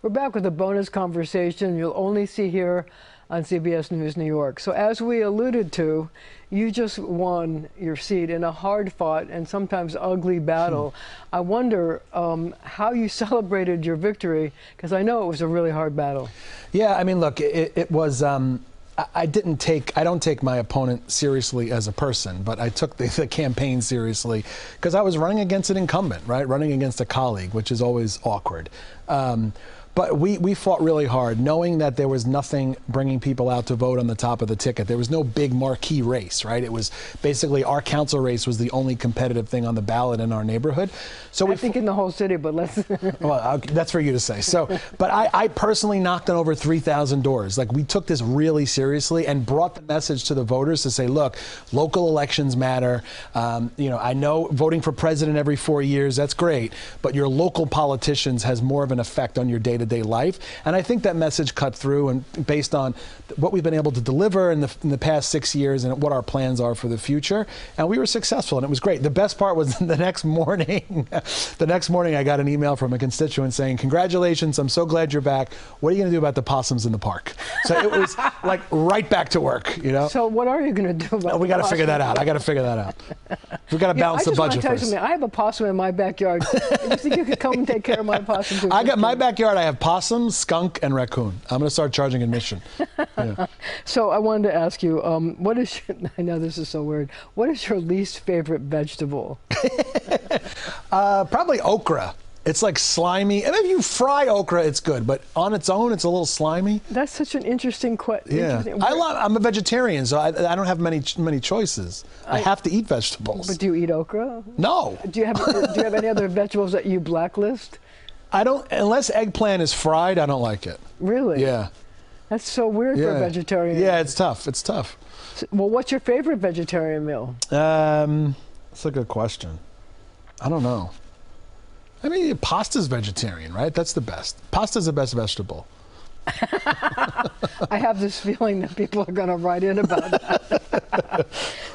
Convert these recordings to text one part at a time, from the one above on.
We're back with a bonus conversation you'll only see here on CBS News New York. So as we alluded to, you just won your seat in a hard-fought and sometimes ugly battle. I wonder how you celebrated your victory, because I know it was a really hard battle. Yeah, I mean, look, it was. I don't take my opponent seriously as a person, but I took the campaign seriously because I was running against an incumbent, right? Running against a colleague, which is always awkward. But we fought really hard, knowing that there was nothing bringing people out to vote on the top of the ticket. There was no big marquee race, right? It was basically our council race was the only competitive thing on the ballot in our neighborhood. So I think in the whole city, but let's. Well, that's for you to say. So, but I personally knocked on over 3,000 doors. Like, we took this really seriously and brought the message to the voters to say, look, local elections matter. You know, I know voting for president every 4 years, that's great, but your local politicians has more of an effect on your day-to-day life. And I think that message cut through, and based on what we've been able to deliver in the past 6 years and what our plans are for the future. And we were successful, and it was great. The best part was the next morning. The next morning, I got an email from a constituent saying, congratulations, I'm so glad you're back. What are you going to do about the possums in the park? So it was like right back to work, you know? So what are you going to do about we got to figure that out. I got to figure that out. We've got to balance the budget first. I have a possum in my backyard. Do you think you could come and take care of my possum too? I got my backyard. I have possum, skunk, and raccoon. I'm going to start charging admission. Yeah. So I wanted to ask you, what is I know this is so weird. What is your least favorite vegetable? Probably okra. It's like slimy. And if you fry okra, it's good, but on its own, it's a little slimy. That's such an interesting question. Yeah, I'm a vegetarian, so I don't have many choices. I have to eat vegetables. But do you eat okra? No. Do you have any other vegetables that you blacklist? I don't, unless eggplant is fried, I don't like it. Really? Yeah. That's so weird for a vegetarian. Yeah, it's tough. It's tough. So, well, what's your favorite vegetarian meal? That's a good question. I don't know. I mean, pasta's vegetarian, right? That's the best. Pasta's the best vegetable. I have this feeling that people are going to write in about that.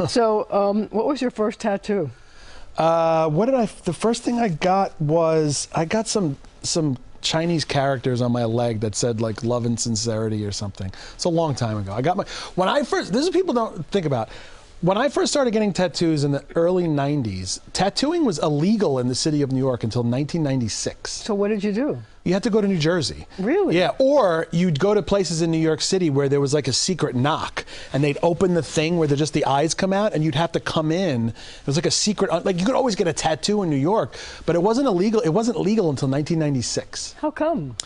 So, what was your first tattoo? The first thing I got was, I got some Chinese characters on my leg that said like love and sincerity or something. It's a long time ago. This is people don't think about. When I first started getting tattoos in the early 90s, tattooing was illegal in the city of New York until 1996. So what did you do? You had to go to New Jersey. Really? Yeah, or you'd go to places in New York City where there was like a secret knock, and they'd open the thing where just the eyes come out, and you'd have to come in. It was like a secret, like you could always get a tattoo in New York, but it wasn't illegal. It wasn't legal until 1996. How come?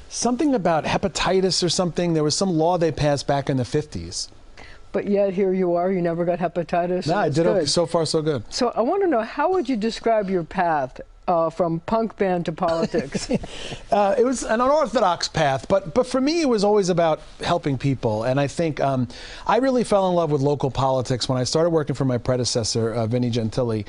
Something about hepatitis or something. There was some law they passed back in the 50s. But yet here you are, you never got hepatitis. No, I did okay. So far so good. So I want to know, how would you describe your path from punk band to politics? It was an unorthodox path, but for me it was always about helping people. And I think I really fell in love with local politics when I started working for my predecessor, Vinnie Gentili.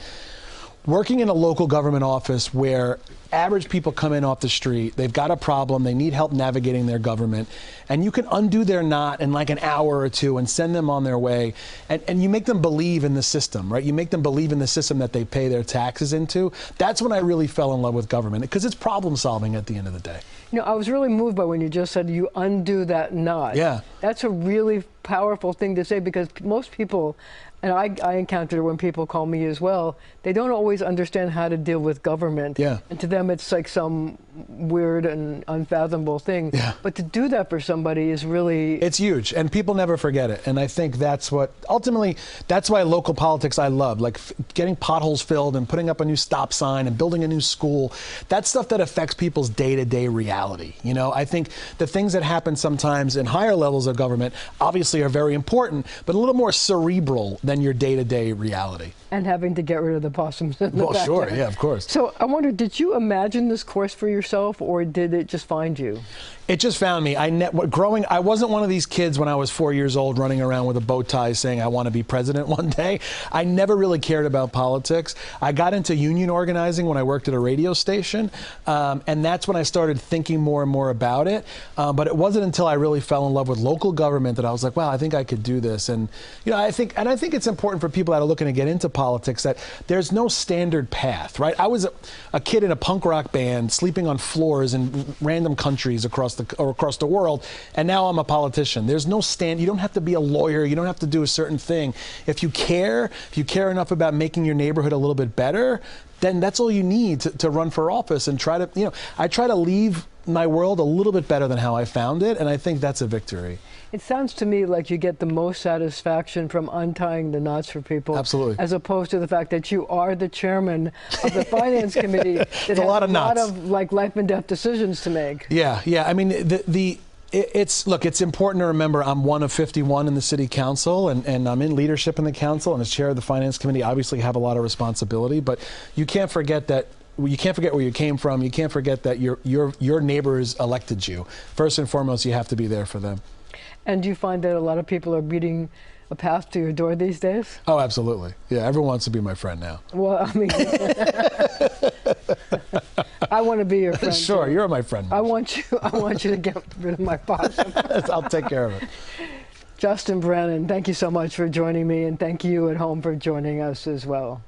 Working in a local government office where average people come in off the street, they've got a problem, they need help navigating their government, and you can undo their knot in like an hour or two and send them on their way, and you make them believe in the system, right? You make them believe in the system that they pay their taxes into. That's when I really fell in love with government, because it's problem solving at the end of the day. You know, I was really moved by when you just said you undo that knot. Yeah. That's a really powerful thing to say, because most people, and I encounter when people call me as well, they don't always understand how to deal with government. Yeah. And to them it's like some weird and unfathomable thing. Yeah. But to do that for somebody is really... It's huge, and people never forget it. And I think that's what, ultimately, that's why local politics I love, like getting potholes filled and putting up a new stop sign and building a new school. That's stuff that affects people's day-to-day reality. You know, I think the things that happen sometimes in higher levels of government obviously are very important, but a little more cerebral than your day-to-day reality. And having to get rid of the possums in the Well, sure, yeah, of course. So I wonder, did you imagine this course for yourself, or did it just find you? It just found me. I wasn't one of these kids when I was 4 years old running around with a bow tie saying I want to be president one day. I never really cared about politics. I got into union organizing when I worked at a radio station, and that's when I started thinking more and more about it. But it wasn't until I really fell in love with local government that I was like, wow, I think I could do this. And I think it's important for people that are looking to get into politics that there's no standard path, right? I was a kid in a punk rock band sleeping on floors in random countries across the world, and now I'm a politician. There's no you don't have to be a lawyer, you don't have to do a certain thing. If you care enough about making your neighborhood a little bit better, then that's all you need to run for office and I try to leave my world a little bit better than how I found it, and I think that's a victory. It sounds to me like you get the most satisfaction from untying the knots for people. Absolutely. As opposed to the fact that you are the chairman of the finance committee that has a lot of like life and death decisions to make. Yeah. I mean, it's important to remember I'm one of 51 in the city council, and I'm in leadership in the council, and as chair of the finance committee, obviously have a lot of responsibility. But you can't forget that. You can't forget where you came from. You can't forget that your neighbors elected you. First and foremost, you have to be there for them. And do you find that a lot of people are beating a path to your door these days? Oh, absolutely. Yeah, everyone wants to be my friend now. Well, I mean, I want to be your friend. Sure, too. You're my friend. I want you to get rid of my possum. I'll take care of it. Justin Brannan, thank you so much for joining me, and thank you at home for joining us as well.